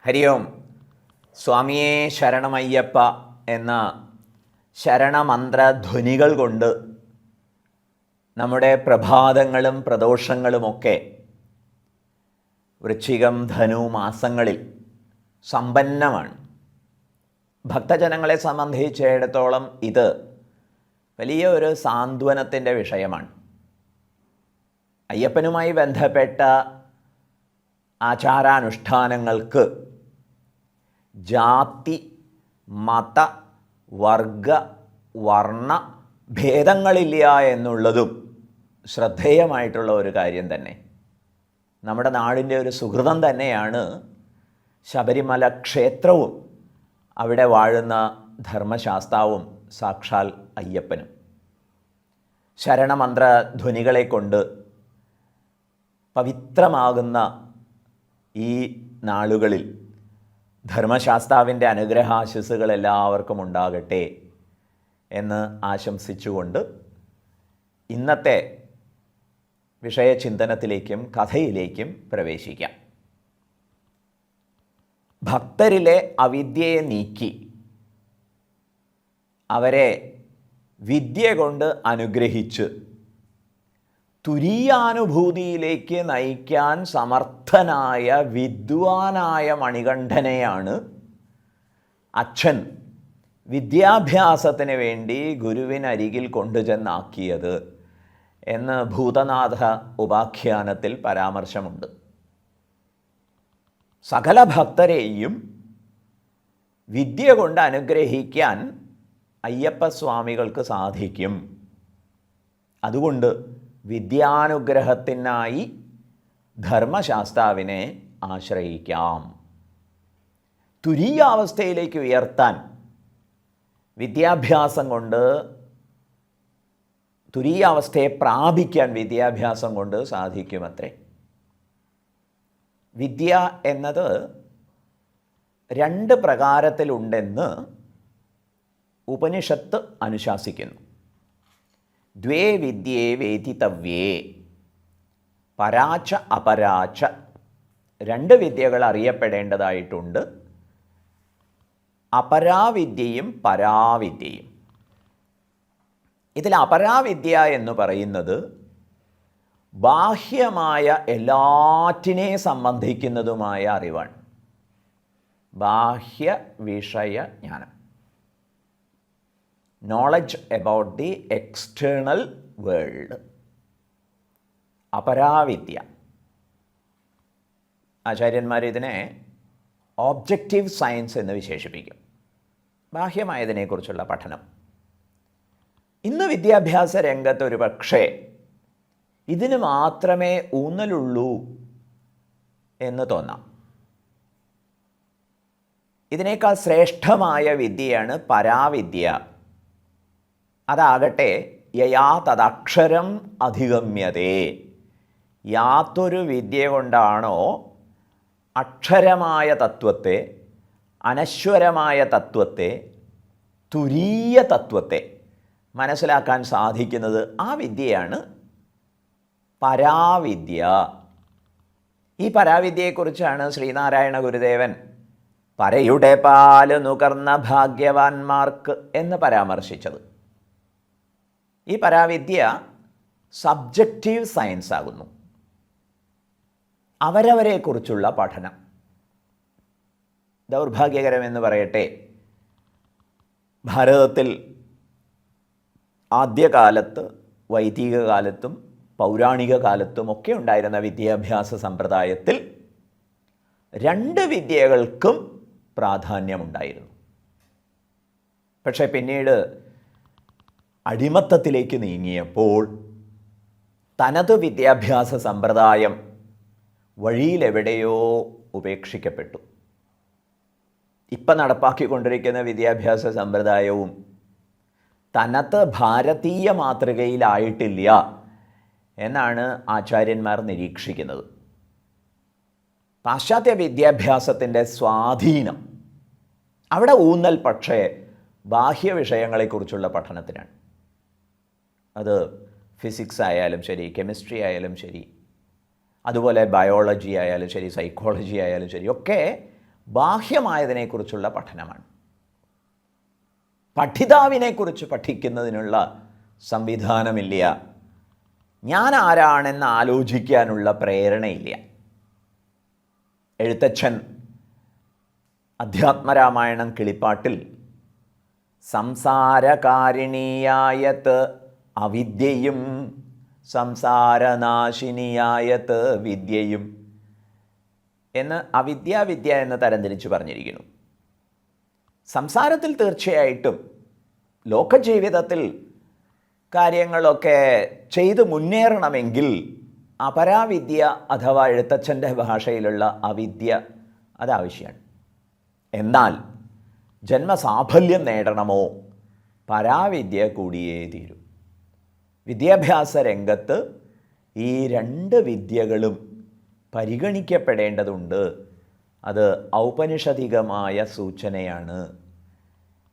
ഹരി ഓം. സ്വാമിയേ ശരണമയ്യപ്പ എന്ന ശരണമന്ത്രധ്വനികൾ കൊണ്ട് നമ്മുടെ പ്രഭാതങ്ങളും പ്രദോഷങ്ങളുമൊക്കെ വൃശ്ചികം ധനു മാസങ്ങളിൽ സമ്പന്നമാണ്. ഭക്തജനങ്ങളെ സംബന്ധിച്ചിടത്തോളം ഇത് വലിയ ഒരു സാന്ത്വനത്തിൻ്റെ വിഷയമാണ്. അയ്യപ്പനുമായി ബന്ധപ്പെട്ട ആചാരാനുഷ്ഠാനങ്ങൾക്ക് ജാതി, മത, വർഗ, വർണ്ണ ഭേദങ്ങളില്ല എന്നുള്ളതും ശ്രദ്ധേയമായിട്ടുള്ള ഒരു കാര്യം തന്നെ. നമ്മുടെ നാടിൻ്റെ ഒരു സുഹൃതം തന്നെയാണ് ശബരിമല ക്ഷേത്രവും അവിടെ വാഴുന്ന ധർമ്മശാസ്താവും സാക്ഷാൽ അയ്യപ്പനും. ശരണമന്ത്രധ്വനികളെ കൊണ്ട് പവിത്രമാകുന്ന ഈ നാളുകളിൽ ധർമ്മശാസ്താവിൻ്റെ അനുഗ്രഹാശിസ്സുകൾ എല്ലാവർക്കും ഉണ്ടാകട്ടെ എന്ന് ആശംസിച്ചുകൊണ്ട് ഇന്നത്തെ വിഷയചിന്തനത്തിലേക്കും കഥയിലേക്കും പ്രവേശിക്കാം. ഭക്തരിലെ അവിദ്യയെ നീക്കി അവരെ വിദ്യ കൊണ്ട് അനുഗ്രഹിച്ച് തുരീയാനുഭൂതിയിലേക്ക് നയിക്കാൻ സമർത്ഥനായ വിദ്വാനായ മണികണ്ഠനെയാണ് അച്ഛൻ വിദ്യാഭ്യാസത്തിന് വേണ്ടി ഗുരുവിനരികിൽ കൊണ്ടുചെന്നാക്കിയത് എന്ന് ഭൂതനാഥ ഉപാഖ്യാനത്തിൽ പരാമർശമുണ്ട്. സകല ഭക്തരെയും വിദ്യ കൊണ്ട് അനുഗ്രഹിക്കാൻ അയ്യപ്പസ്വാമികൾക്ക് സാധിക്കും. അതുകൊണ്ട് വിദ്യാനുഗ്രഹത്തിനായി ധർമ്മശാസ്താവിനെ ആശ്രയിക്കാം. തുരീയാവസ്ഥയിലേക്ക് ഉയർത്താൻ വിദ്യാഭ്യാസം കൊണ്ട്, തുരീയാവസ്ഥയെ പ്രാപിക്കാൻ വിദ്യാഭ്യാസം കൊണ്ട് സാധിക്കുമത്രേ. വിദ്യ എന്നത് രണ്ട് പ്രകാരത്തിലുണ്ടെന്ന് ഉപനിഷത്ത് അനുശാസിക്കുന്നു. ദ്വേ വിദ്യേ വേദിതവ്യേ, പരാച്ച അപരാച്ച. രണ്ട് വിദ്യകൾ അറിയപ്പെടേണ്ടതായിട്ടുണ്ട്, അപരാവിദ്യയും പരാവിദ്യയും. ഇതിൽ അപരാവിദ്യ എന്ന് പറയുന്നത് ബാഹ്യമായ എല്ലാറ്റിനെ സംബന്ധിക്കുന്നതുമായ അറിവാണ്. ബാഹ്യ വിഷയ ജ്ഞാനം, knowledge about the external world. അപരാവിദ്യ, ആചാര്യന്മാർ ഇതിനെ ഓബ്ജക്റ്റീവ് സയൻസ് എന്ന് വിശേഷിപ്പിക്കും. ബാഹ്യമായതിനെക്കുറിച്ചുള്ള പഠനം. ഇന്ന് വിദ്യാഭ്യാസ രംഗത്ത് ഒരു പക്ഷേ ഇതിന് മാത്രമേ ഊന്നലുള്ളൂ എന്ന് തോന്നാം. ഇതിനേക്കാൾ ശ്രേഷ്ഠമായ വിദ്യയാണ് പരാവിദ്യ. അതാകട്ടെ യയാ തദക്ഷരം അധിഗമ്യതേ. യാതൊരു വിദ്യ കൊണ്ടാണോ അക്ഷരമായ തത്വത്തെ, അനശ്വരമായ തത്വത്തെ, തുരീയ തത്വത്തെ മനസ്സിലാക്കാൻ സാധിക്കുന്നത്, ആ വിദ്യയാണ് പരാവിദ്യ. ഈ പരാവിദ്യയെക്കുറിച്ചാണ് ശ്രീനാരായണ ഗുരുദേവൻ പരയുടെ പാല് നുകർന്ന ഭാഗ്യവാന്മാർക്ക് എന്ന് പരാമർശിച്ചത്. ഈ പരാവിദ്യ സബ്ജക്റ്റീവ് സയൻസ് ആകുന്നു. അവരവരെക്കുറിച്ചുള്ള പഠനം. ദൗർഭാഗ്യകരമെന്ന് പറയട്ടെ, ഭാരതത്തിൽ ആദ്യകാലത്ത്, വൈദിക കാലത്തും പൗരാണിക കാലത്തും ഒക്കെ ഉണ്ടായിരുന്ന വിദ്യാഭ്യാസ സമ്പ്രദായത്തിൽ രണ്ട് വിദ്യകൾക്കും പ്രാധാന്യമുണ്ടായിരുന്നു. പക്ഷേ പിന്നീട് അടിമത്തത്തിലേക്ക് നീങ്ങിയപ്പോൾ തനത് വിദ്യാഭ്യാസ സമ്പ്രദായം വഴിയിലെവിടെയോ ഉപേക്ഷിക്കപ്പെട്ടു. ഇപ്പം നടപ്പാക്കിക്കൊണ്ടിരിക്കുന്ന വിദ്യാഭ്യാസ സമ്പ്രദായവും തനത് ഭാരതീയ മാതൃകയിലായിട്ടില്ല എന്നാണ് ആചാര്യന്മാർ നിരീക്ഷിക്കുന്നത്. പാശ്ചാത്യ വിദ്യാഭ്യാസത്തിൻ്റെ സ്വാധീനം, അവിടെ ഊന്നൽ പക്ഷേ ബാഹ്യ വിഷയങ്ങളെക്കുറിച്ചുള്ള പഠനത്തിനാണ്. അത് ഫിസിക്സ് ആയാലും ശരി, കെമിസ്ട്രി ആയാലും ശരി, അതുപോലെ ബയോളജി ആയാലും ശരി, സൈക്കോളജി ആയാലും ശരി, ഒക്കെ ബാഹ്യമായതിനെക്കുറിച്ചുള്ള പഠനമാണ്. പഠിതാവിനെക്കുറിച്ച് പഠിക്കുന്നതിനുള്ള സംവിധാനമില്ല. ഞാൻ ആരാണെന്ന് ആലോചിക്കാനുള്ള പ്രേരണയില്ല. എഴുത്തച്ഛൻ അധ്യാത്മരാമായണം കിളിപ്പാട്ടിൽ സംസാരകാരിണിയായത് അവിദ്യയും സംസാരനാശിനിയായത് വിദ്യയും എന്ന് അവിദ്യ എന്ന് തരംതിരിച്ച് പറഞ്ഞിരിക്കുന്നു. സംസാരത്തിൽ തീർച്ചയായിട്ടും ലോകജീവിതത്തിൽ കാര്യങ്ങളൊക്കെ ചെയ്തു മുന്നേറണമെങ്കിൽ അപരാവിദ്യ അഥവാ എഴുത്തച്ഛൻ്റെ ഭാഷയിലുള്ള അവിദ്യ അതാവശ്യമാണ്. എന്നാൽ ജന്മസാഫല്യം നേടണമോ പരാവിദ്യ കൂടിയേ തീരൂ. വിദ്യാഭ്യാസ രംഗത്ത് ഈ രണ്ട് വിദ്യകളും പരിഗണിക്കപ്പെടേണ്ടതുണ്ട്. അത് ഔപനിഷദികമായ സൂചനയാണ്.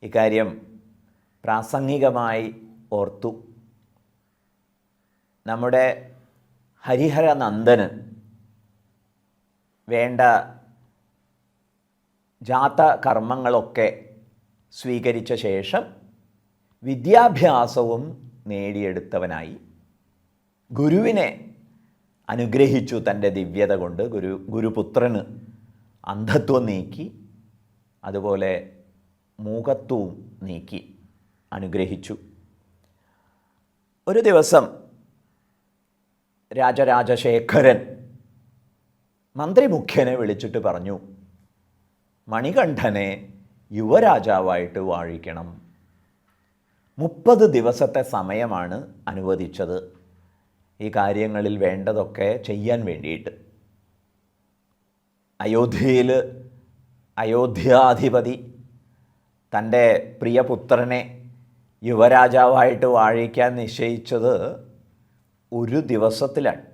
ഇക്കാര്യം പ്രാസംഗികമായി ഓർത്തു. നമ്മുടെ ഹരിഹരനന്ദന് വേണ്ട ജാതകർമ്മങ്ങളൊക്കെ സ്വീകരിച്ച ശേഷം വിദ്യാഭ്യാസവും നേടിയെടുത്തവനായി ഗുരുവിനെ അനുഗ്രഹിച്ചു. തൻ്റെ ദിവ്യത കൊണ്ട് ഗുരുപുത്രന് അന്ധത്വം നീക്കി, അതുപോലെ മൂകത്വവും നീക്കി അനുഗ്രഹിച്ചു. ഒരു ദിവസം രാജരാജശേഖരൻ മന്ത്രിമുഖ്യനെ വിളിച്ചിട്ട് പറഞ്ഞു, മണികണ്ഠനെ യുവരാജാവായിട്ട് വാഴിക്കണം. 30 ദിവസത്തെ സമയമാണ് അനുവദിച്ചത് ഈ കാര്യങ്ങളിൽ വേണ്ടതൊക്കെ ചെയ്യാൻ വേണ്ടിയിട്ട്. അയോധ്യയിൽ അയോധ്യാധിപതി തൻ്റെ പ്രിയപുത്രനെ യുവരാജാവായിട്ട് വാഴിക്കാൻ നിശ്ചയിച്ചത് ഒരു ദിവസത്തിലാണ്.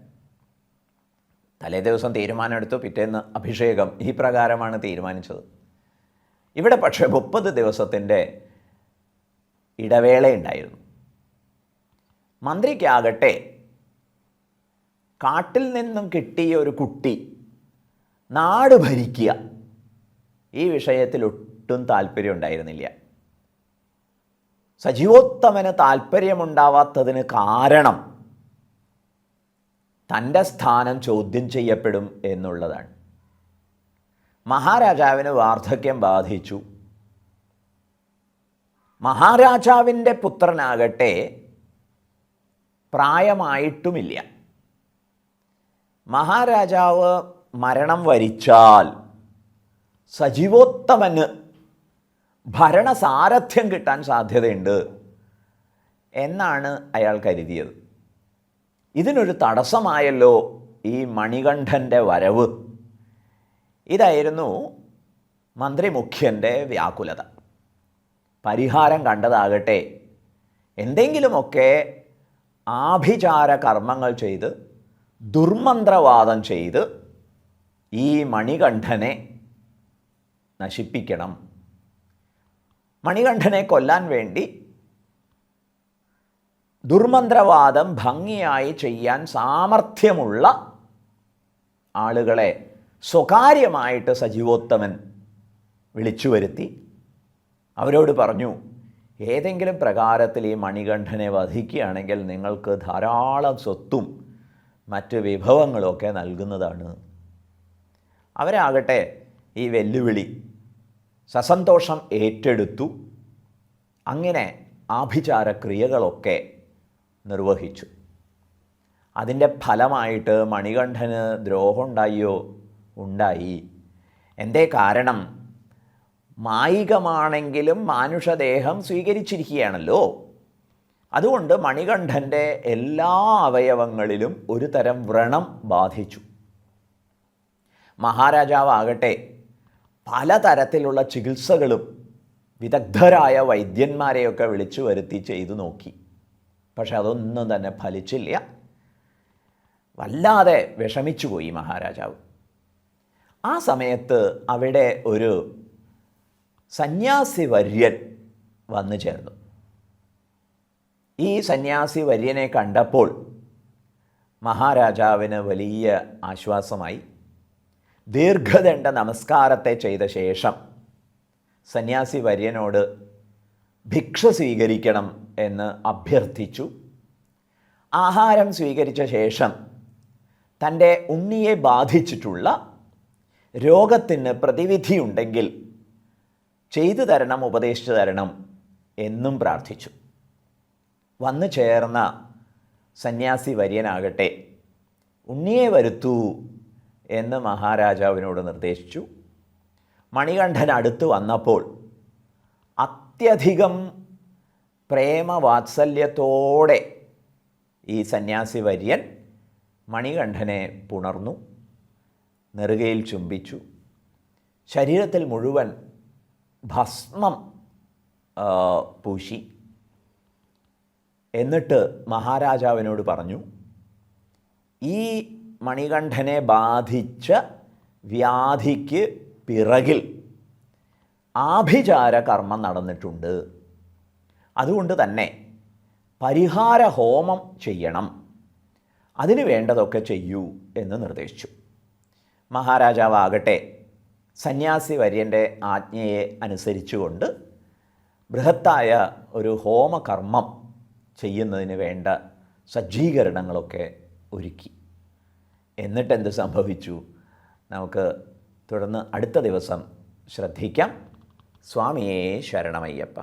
തലേ ദിവസം തീരുമാനമെടുത്തു, പിറ്റേന്ന് അഭിഷേകം. ഈ പ്രകാരമാണ് തീരുമാനിച്ചത്. ഇവിടെ പക്ഷേ 30 ദിവസത്തിൻ്റെ ഇടവേളയുണ്ടായിരുന്നു. മന്ത്രിക്കാകട്ടെ കാട്ടിൽ നിന്നും കിട്ടിയ ഒരു കുട്ടി നാട് ഭരിക്കുക, ഈ വിഷയത്തിൽ ഒട്ടും താല്പര്യം ഉണ്ടായിരുന്നില്ല. സജീവോത്തമന് താല്പര്യമുണ്ടാവാത്തതിന് കാരണം തൻ്റെ സ്ഥാനം ചോദ്യം ചെയ്യപ്പെടും എന്നുള്ളതാണ്. മഹാരാജാവിന് വാർദ്ധക്യം ബാധിച്ചു. മഹാരാജാവിൻ്റെ പുത്രനാകട്ടെ പ്രായമായിട്ടുമില്ല. മഹാരാജാവ് മരണം വരിച്ചാൽ സജീവോത്തമന് ഭരണസാരഥ്യം കിട്ടാൻ സാധ്യതയുണ്ട് എന്നാണ് അയാൾ കരുതിയത്. ഇതിനൊരു തടസ്സമായല്ലോ ഈ മണികണ്ഠൻ്റെ വരവ്. ഇതായിരുന്നു മന്ത്രിമുഖ്യൻ്റെ വ്യാകുലത. പരിഹാരം കണ്ടതാകട്ടെ എന്തെങ്കിലുമൊക്കെ ആഭിചാര കർമ്മങ്ങൾ ചെയ്ത് ദുർമന്ത്രവാദം ചെയ്ത് ഈ മണികണ്ഠനെ നശിപ്പിക്കണം. മണികണ്ഠനെ കൊല്ലാൻ വേണ്ടി ദുർമന്ത്രവാദം ഭംഗിയായി ചെയ്യാൻ സാമർഥ്യമുള്ള ആളുകളെ സ്വകാര്യമായിട്ട് സജീവോത്തമൻ വിളിച്ചു വരുത്തി. അവരോട് പറഞ്ഞു, ഏതെങ്കിലും പ്രകാരത്തിൽ ഈ മണികണ്ഠനെ വധിക്കുകയാണെങ്കിൽ നിങ്ങൾക്ക് ധാരാളം സ്വത്തും മറ്റ് വിഭവങ്ങളൊക്കെ നൽകുന്നതാണ്. അവരാകട്ടെ ഈ വെല്ലുവിളി സസന്തോഷം ഏറ്റെടുത്തു. അങ്ങനെ ആഭിചാര ക്രിയകളൊക്കെ നിർവഹിച്ചു. അതിൻ്റെ ഫലമായിട്ട് മണികണ്ഠന് ദ്രോഹം ഉണ്ടായോ? ഉണ്ടായി. എന്തേ കാരണം? മായികമാണെങ്കിലും മാനുഷദേഹം സ്വീകരിച്ചിരിക്കുകയാണല്ലോ. അതുകൊണ്ട് മണികണ്ഠൻ്റെ എല്ലാ അവയവങ്ങളിലും ഒരു തരം വ്രണം ബാധിച്ചു. മഹാരാജാവാകട്ടെ പലതരത്തിലുള്ള ചികിത്സകളും വിദഗ്ധരായ വൈദ്യന്മാരെയൊക്കെ വിളിച്ചു വരുത്തി ചെയ്തു നോക്കി. പക്ഷെ അതൊന്നും തന്നെ ഫലിച്ചില്ല. വല്ലാതെ വിഷമിച്ചുപോയി മഹാരാജാവ്. ആ സമയത്ത് അവിടെ ഒരു സന്യാസി വര്യൻ വന്നു ചേർന്നു. ഈ സന്യാസി വര്യനെ കണ്ടപ്പോൾ മഹാരാജാവിന് വലിയ ആശ്വാസമായി. ദീർഘദണ്ഡ നമസ്കാരത്തെ ചെയ്ത ശേഷം സന്യാസി വര്യനോട് ഭിക്ഷ സ്വീകരിക്കണം എന്ന് അഭ്യർത്ഥിച്ചു. ആഹാരം സ്വീകരിച്ച ശേഷം തൻ്റെ ഉണ്ണിയെ ബാധിച്ചിട്ടുള്ള രോഗത്തിന് പ്രതിവിധിയുണ്ടെങ്കിൽ ചെയ്തു തരണം, ഉപദേശിച്ചു തരണം എന്നും പ്രാർത്ഥിച്ചു. വന്നു ചേർന്ന സന്യാസി വര്യനാകട്ടെ ഉണ്ണിയെ വരുത്തൂ എന്ന് മഹാരാജാവിനോട് നിർദ്ദേശിച്ചു. മണികണ്ഠൻ അടുത്ത് വന്നപ്പോൾ അത്യധികം പ്രേമവാത്സല്യത്തോടെ ഈ സന്യാസി വര്യൻ മണികണ്ഠനെ പുണർന്നു, നെറുകയിൽ ചുംബിച്ചു. ശരീരത്തിൽ മുഴുവൻ ഭസ്മം പൂശി. എന്നിട്ട് മഹാരാജാവിനോട് പറഞ്ഞു, ഈ മണികണ്ഠനെ ബാധിച്ച വ്യാധിക്ക് പിറകിൽ ആഭിചാര കർമ്മം നടന്നിട്ടുണ്ട്. അതുകൊണ്ട് തന്നെ പരിഹാര ഹോമം ചെയ്യണം, അതിന് വേണ്ടതൊക്കെ ചെയ്യൂ എന്ന് നിർദ്ദേശിച്ചു. മഹാരാജാവാകട്ടെ സന്യാസി വര്യൻ്റെ ആജ്ഞയെ അനുസരിച്ചുകൊണ്ട് ബൃഹത്തായ ഒരു ഹോമകർമ്മം ചെയ്യുന്നതിന് വേണ്ട സജ്ജീകരണങ്ങളൊക്കെ ഒരുക്കി. എന്നിട്ടെന്ത് സംഭവിച്ചു? നമുക്ക് തുടർന്ന് അടുത്ത ദിവസം ശ്രദ്ധിക്കാം. സ്വാമിയേ ശരണമയ്യപ്പ.